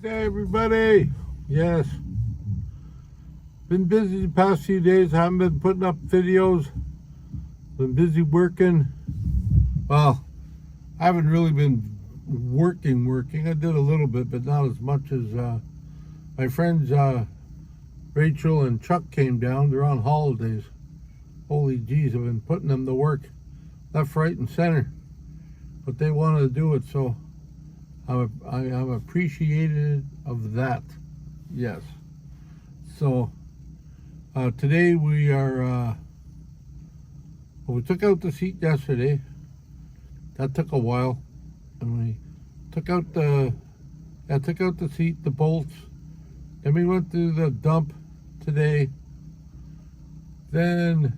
day, everybody. Yes, been busy the past few days. Haven't been putting up videos. Been busy working. Well, I haven't really been working. I did a little bit, but not as much as my friends Rachel and Chuck came down. They're on holidays. Holy jeez, I've been putting them to work left, right, and center. But they wanted to do it, so I'm appreciated of that. Yes. So today we are. We took out the seat yesterday. That took a while, and we took out the seat, the bolts. Then we went to the dump today. Then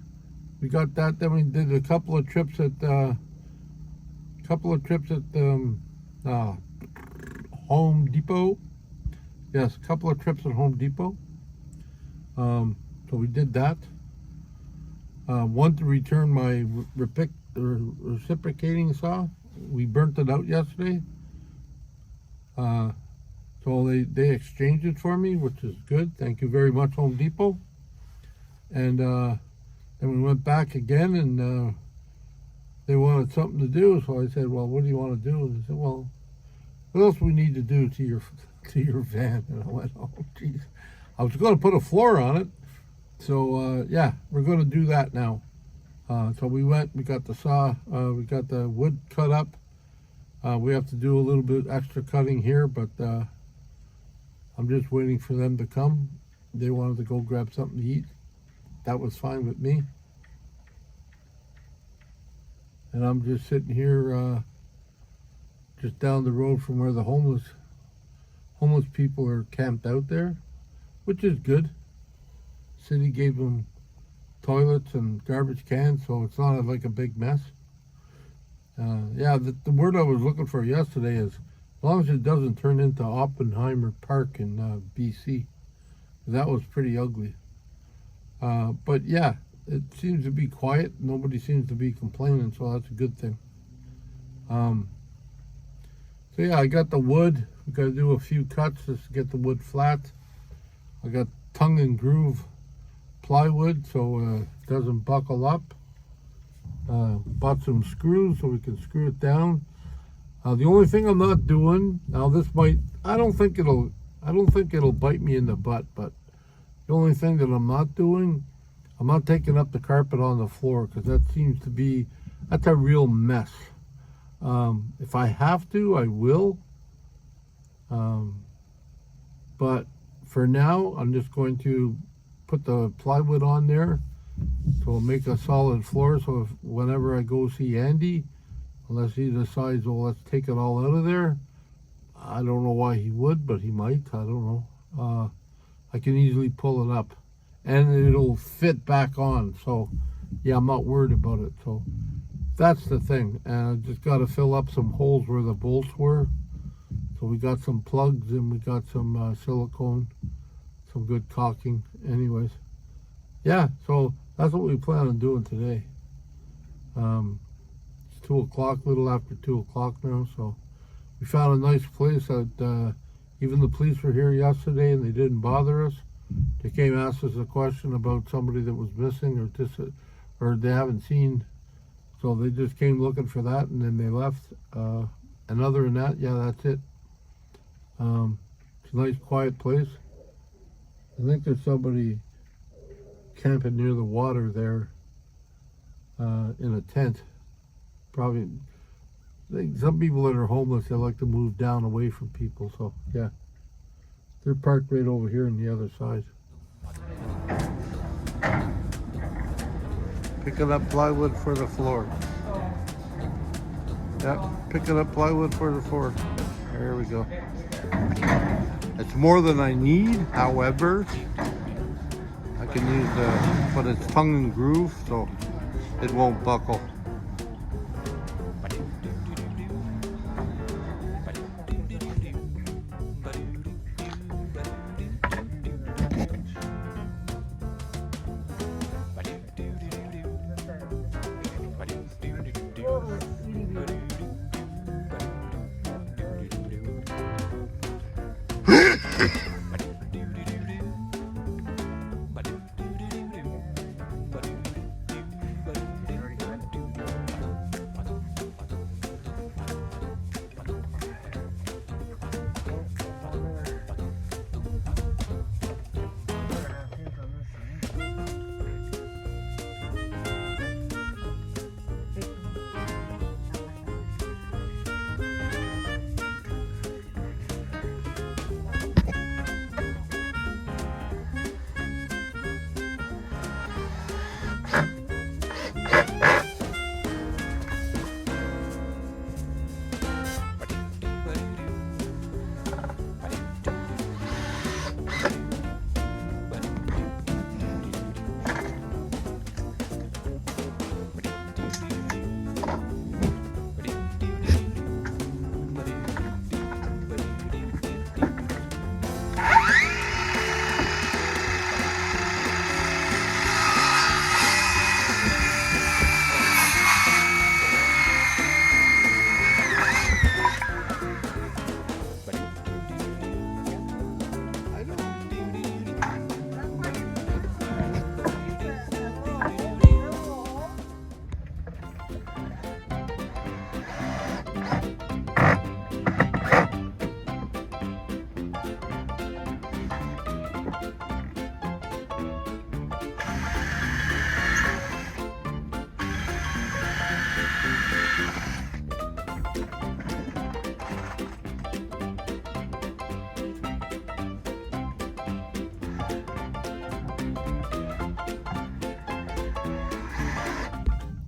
we got that. Then we did a couple of trips at Home Depot. Yes, a couple of trips at Home Depot. So we did that. One to return my reciprocating saw. We burnt it out yesterday. So they exchanged it for me, which is good. Thank you very much, Home Depot. And then we went back again, and they wanted something to do. So I said, well, what do you want to do? And they said, well, what else we need to do to your van? And I went, oh, geez. I was going to put a floor on it. So, yeah, we're going to do that now. So we got the saw, we got the wood cut up. We have to do a little bit extra cutting here, but I'm just waiting for them to come. They wanted to go grab something to eat. That was fine with me. And I'm just sitting here just down the road from where the homeless people are camped out there, which is good. City gave them toilets and garbage cans, so it's not like a big mess. Yeah, the word I was looking for yesterday is, as long as it doesn't turn into Oppenheimer Park in BC. That was pretty ugly. But yeah, it seems to be quiet. Nobody seems to be complaining, so that's a good thing. So yeah, I got the wood. We got to do a few cuts just to get the wood flat. I got tongue and groove plywood so it doesn't buckle up. Bought some screws so we can screw it down. The only thing I'm not doing now, I don't think it'll bite me in the butt, but the only thing that I'm not doing, I'm not taking up the carpet on the floor, because that's a real mess. If I have to, I will. But for now, I'm just going to put the plywood on there, so it'll make a solid floor. So whenever I go see Andy, unless he decides, well, let's take it all out of there, I don't know why he would, but he might. I don't know. I can easily pull it up, and it'll fit back on. So yeah, I'm not worried about it. So that's the thing. And I just got to fill up some holes where the bolts were. So we got some plugs, and we got some silicone, some good caulking. Anyways, yeah, so that's what we plan on doing today. It's 2 o'clock, little after 2 o'clock now, so we found a nice place that even the police were here yesterday, and they didn't bother us. They came and asked us a question about somebody that was missing or they haven't seen, so they just came looking for that, and then they left. And other than that, yeah, that's it. It's a nice quiet place. I think there's somebody camping near the water there in a tent. Probably, I think some people that are homeless, they like to move down away from people. So yeah, they're parked right over here on the other side. Picking up plywood for the floor. Yeah, picking up plywood for the floor. There we go. It's more than I need, however, I can use but it's tongue and groove, so it won't buckle.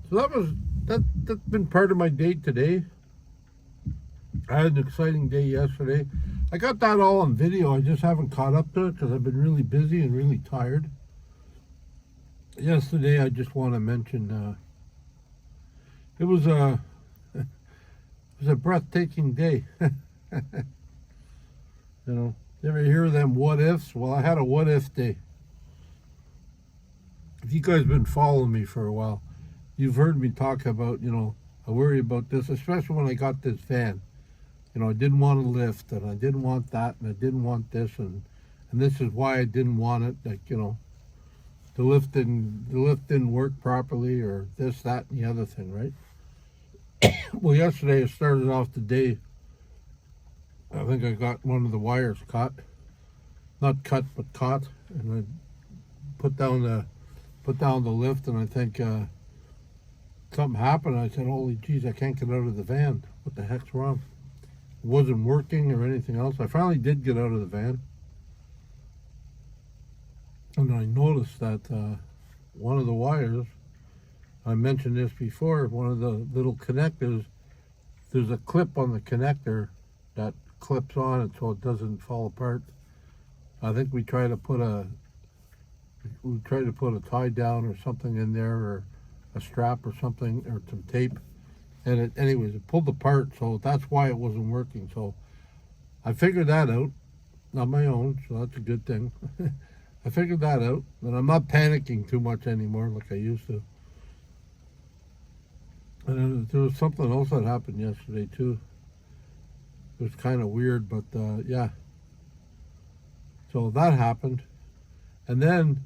So that's been part of my day today. I had an exciting day yesterday. I got that all on video. I just haven't caught up to it because I've been really busy and really tired. Yesterday, I just want to mention it was a breathtaking day. You ever hear of them what ifs? Well, I had a what if day. If you guys have been following me for a while, you've heard me talk about, I worry about this, especially when I got this van. I didn't want a lift, and I didn't want that, and I didn't want this, and this is why I didn't want it. Like, the lift didn't work properly, or this, that, and the other thing, right? Well, yesterday I started off the day. I think I got one of the wires caught, not cut, but caught, and I put down the lift, and I think something happened. I said, "Holy jeez, I can't get out of the van. What the heck's wrong?" It wasn't working or anything else. I finally did get out of the van, and I noticed that one of the wires, I mentioned this before, one of the little connectors, there's a clip on the connector that clips on it so it doesn't fall apart. I think we tried to put a tie down or something in there, or a strap or something, or some tape, and it pulled apart, so that's why it wasn't working. So I figured that out on my own, so that's a good thing. I figured that out, and I'm not panicking too much anymore like I used to. And there was something else that happened yesterday too. It was kind of weird, but yeah. So that happened, and then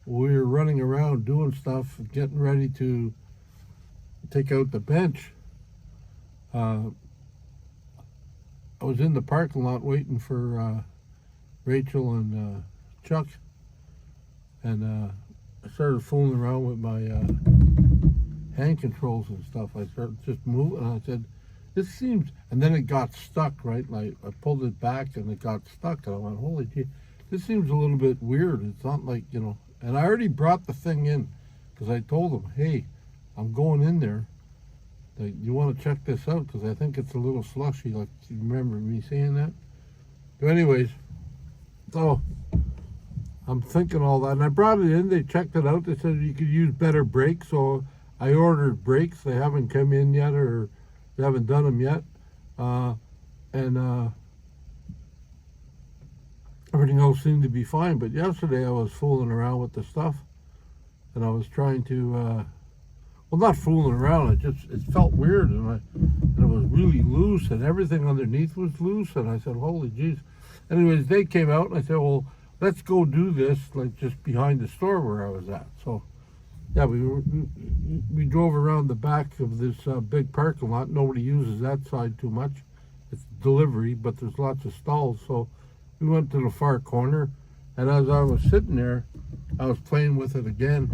we were running around doing stuff, getting ready to take out the bench. I was in the parking lot waiting for Rachel and Chuck, and I started fooling around with my hand controls and stuff. I started just moving, and I said, "This seems," and then it got stuck, right? Like I pulled it back and it got stuck, and I went, "Holy gee, this seems a little bit weird." It's not like, and I already brought the thing in because I told them, "Hey, I'm going in there. Like, you want to check this out because I think it's a little slushy." Like, you remember me saying that? But anyways, so I'm thinking all that, and I brought it in. They checked it out. They said you could use better brakes, so I ordered brakes. They haven't come in yet, or they haven't done them yet, and everything else seemed to be fine. But yesterday I was fooling around with the stuff, and I was trying to, well, not fooling around. It felt weird, and it was really loose, and everything underneath was loose. And I said, "Holy jeez!" Anyways, they came out, and I said, "Well, let's go do this, like just behind the store where I was at." So yeah, we drove around the back of this big parking lot. Nobody uses that side too much. It's delivery, but there's lots of stalls. So we went to the far corner, and as I was sitting there, I was playing with it again,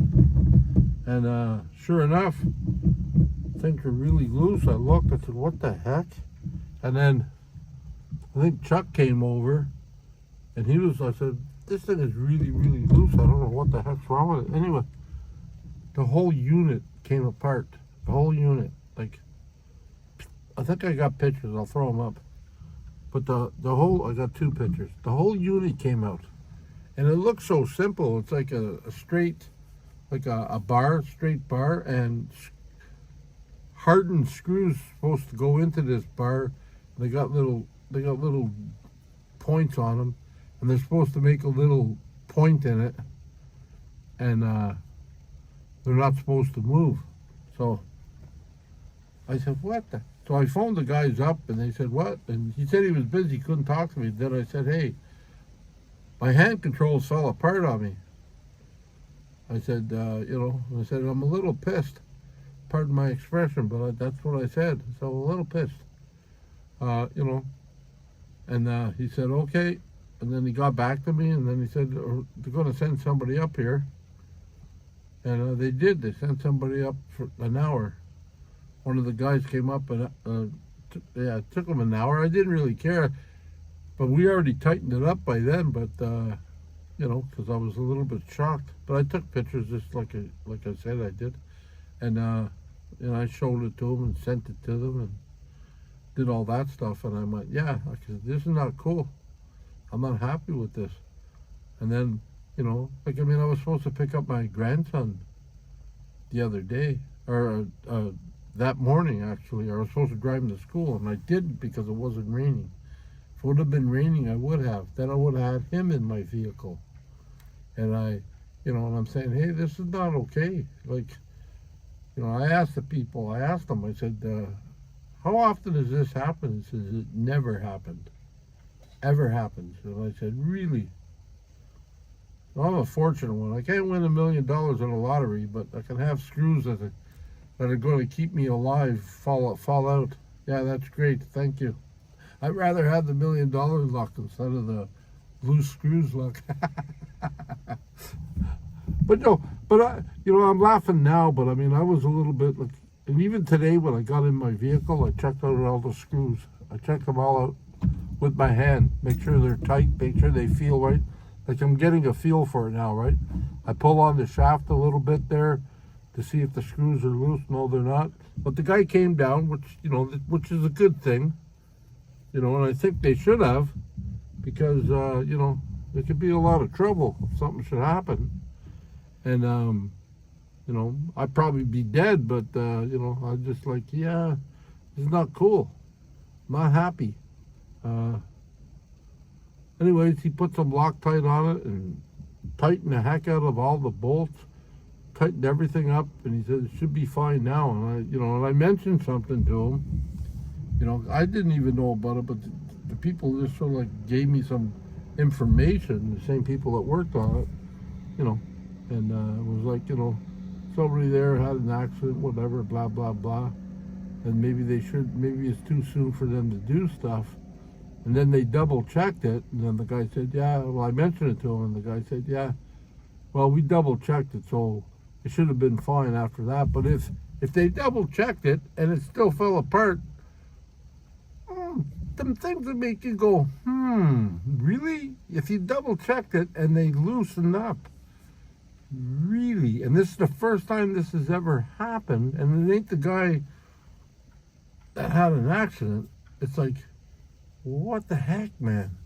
and sure enough, things were really loose. I looked, I said, "What the heck?" And then I think Chuck came over, and I said, "This thing is really, really loose. I don't know what the heck's wrong with it." Anyway, the whole unit came apart. The whole unit. Like, I think I got pictures. I'll throw them up. But I got two pictures. The whole unit came out. And it looks so simple. It's like a straight, like a straight bar, and hardened screws supposed to go into this bar. They got little points on them, and they're supposed to make a little point in it, and they're not supposed to move. So I said, "What the?" So I phoned the guys up, and they said, "What?" And he said he was busy, couldn't talk to me. Then I said, "Hey, my hand controls fell apart on me." I said, I said, "I'm a little pissed. Pardon my expression, but that's what I said. So a little pissed, And he said, "Okay." And then he got back to me, and then he said, "They're going to send somebody up here." And they did. They sent somebody up for an hour. One of the guys came up, and it took them an hour. I didn't really care, but we already tightened it up by then. But because I was a little bit shocked. But I took pictures, just like I said I did, and And I showed it to them and sent it to them and did all that stuff. And I went, yeah, I said, this is not cool. I'm not happy with this. And then, I was supposed to pick up my grandson the other day, or that morning, actually. I was supposed to drive him to school, and I didn't because it wasn't raining. If it would have been raining, I would have. Then I would have had him in my vehicle. And and I'm saying, hey, this is not okay. Like, I asked them, I said, how often does this happen? He says, it never happened. Ever happens. And I said, really? Well, I'm a fortunate one. I can't win $1 million in a lottery, but I can have screws that are going to keep me alive fall out. Yeah, that's great. Thank you. I'd rather have the $1 million luck instead of the loose screws luck. I'm laughing now, but I mean, I was a little bit like, and even today when I got in my vehicle, I checked out all the screws. I checked them all out with my hand, make sure they're tight, make sure they feel right. Like I'm getting a feel for it now, right? I pull on the shaft a little bit there to see if the screws are loose. No, they're not. But the guy came down, which is a good thing, and I think they should have, because there could be a lot of trouble if something should happen. And I'd probably be dead, but I'm just like, yeah, it's not cool. I'm not happy. Anyways, he put some Loctite on it and tightened the heck out of all the bolts, tightened everything up, and he said it should be fine now. And I mentioned something to him. I didn't even know about it, but the people just sort of like gave me some information, the same people that worked on it, and it was like, somebody there had an accident, whatever, blah, blah, blah. And maybe it's too soon for them to do stuff. And then they double checked it, and then the guy said, yeah, well, I mentioned it to him, and the guy said, yeah, well, we double checked it, so it should have been fine after that. But if they double checked it and it still fell apart, them things that make you go, really? If you double checked it and they loosened up, really? And this is the first time this has ever happened, and it ain't the guy that had an accident. It's like, what the heck, man?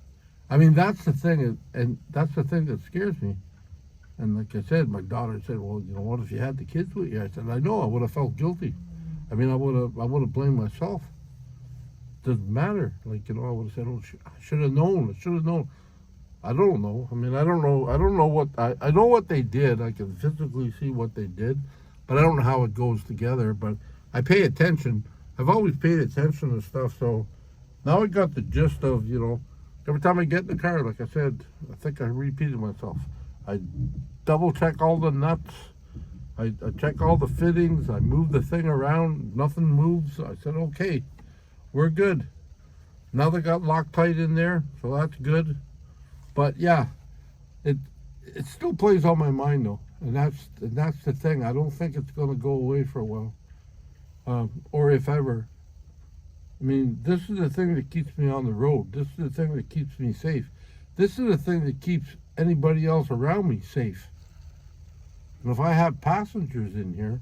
I mean, that's the thing, and that's the thing that scares me. And like I said, my daughter said, well, what if you had the kids with you? I said, I know, I would have felt guilty. I mean, I would have blamed myself. Doesn't matter. Like, I would have said, oh, I should have known. I don't know. I mean, I don't know what, I know what they did. I can physically see what they did, but I don't know how it goes together. But I pay attention. I've always paid attention to stuff, so now I got the gist of, every time I get in the car, like I said, I think I repeated myself. I double check all the nuts. I check all the fittings. I move the thing around. Nothing moves. I said, okay, we're good. Now they got Loctite in there, so that's good. But yeah, it still plays on my mind though, and that's the thing. I don't think it's going to go away for a while, or if ever. I mean, this is the thing that keeps me on the road. This is the thing that keeps me safe. This is the thing that keeps anybody else around me safe. And if I have passengers in here,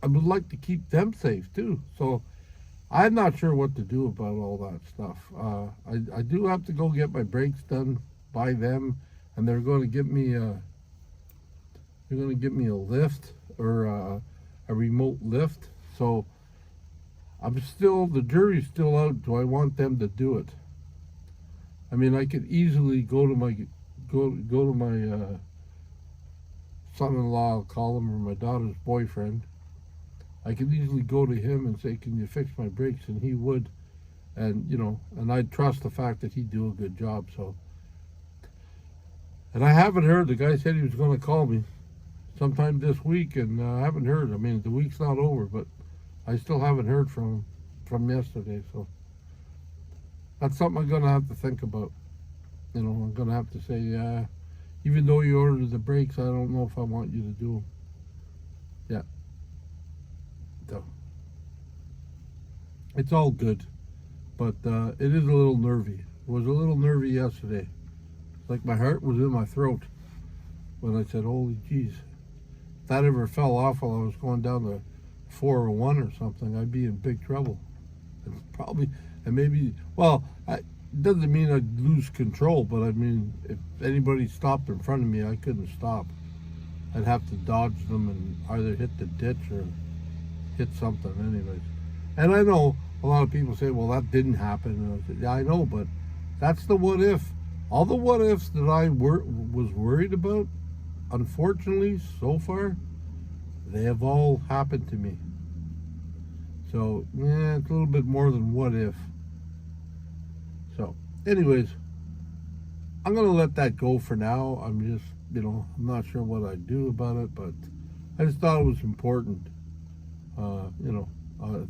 I would like to keep them safe too. So I'm not sure what to do about all that stuff. I do have to go get my brakes done by them, and they're going to give me a lift, or a remote lift. So the jury's still out. Do I want them to do it? I mean, I could easily go to my son-in-law, I'll call him, or my daughter's boyfriend. I could easily go to him and say, can you fix my brakes? And he would. And, and I'd trust the fact that he'd do a good job. So, and I haven't heard. The guy said he was going to call me sometime this week, and I haven't heard. I mean, the week's not over, but I still haven't heard from him from yesterday. So that's something I'm going to have to think about. I'm going to have to say, even though you ordered the brakes, I don't know if I want you to do them. Yeah. So it's all good, but it is a little nervy. It was a little nervy yesterday. Like my heart was in my throat when I said, holy jeez. that ever fell off while I was going down the 401 or something, I'd be in big trouble. It's probably, and maybe, well, it doesn't mean I'd lose control, but I mean, if anybody stopped in front of me, I couldn't stop. I'd have to dodge them and either hit the ditch or hit something anyways. And I know a lot of people say, well, that didn't happen. And I said, yeah, I know, but that's the what if. All the what ifs that I was worried about, unfortunately, so far, they have all happened to me. So, yeah, it's a little bit more than what if. So, anyways, I'm going to let that go for now. I'm just, I'm not sure what I'd do about it, but I just thought it was important. I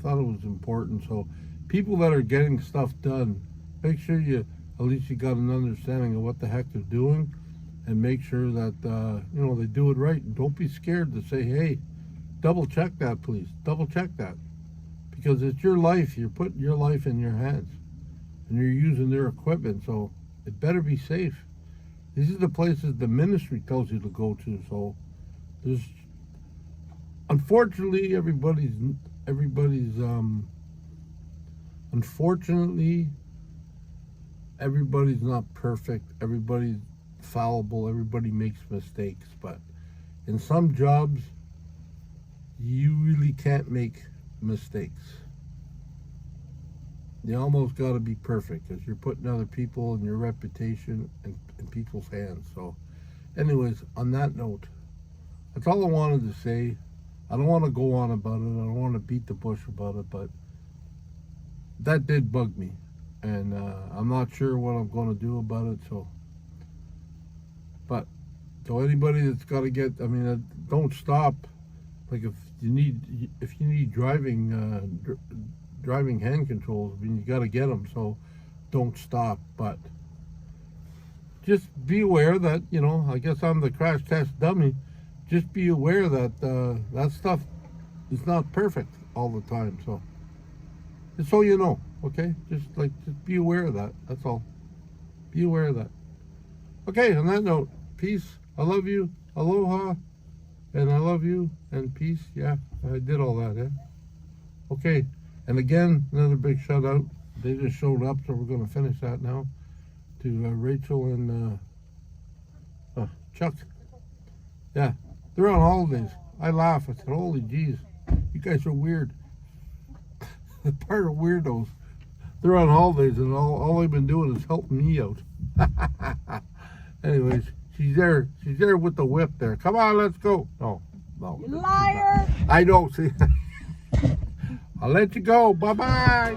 thought it was important. So, people that are getting stuff done, make sure at least you got an understanding of what the heck they're doing, and make sure that, they do it right. And don't be scared to say, hey, double check that, please. Double check that. Because it's your life. You're putting your life in your hands. And you're using their equipment, so it better be safe. These are the places the ministry tells you to go to. So there's, unfortunately, everybody's not perfect. Everybody's fallible. Everybody makes mistakes. But in some jobs, you really can't make mistakes. You almost got to be perfect because you're putting other people and your reputation in people's hands. So anyways, on that note, that's all I wanted to say. I don't want to go on about it. I don't want to beat the bush about it, but that did bug me. And I'm not sure what I'm going to do about it. So anybody that's got to get, don't stop. Like if you need driving hand controls, you got to get them. So don't stop. But just be aware that, I guess I'm the crash test dummy. Just be aware that that stuff is not perfect all the time. So just so you know, okay? Just be aware of that. That's all. Be aware of that. Okay, on that note, peace. I love you. Aloha. And I love you. And peace. Yeah, I did all that, yeah? Okay. And again, another big shout out. They just showed up, so we're going to finish that now. To Rachel and Chuck. Yeah, they're on holidays. I laugh. I said, holy jeez, you guys are weird. They're part of weirdos. They're on holidays, and all they've been doing is helping me out. Anyways, she's there. She's there with the whip there. Come on, let's go. No. You liar. I know. See, I'll let you go. Bye-bye.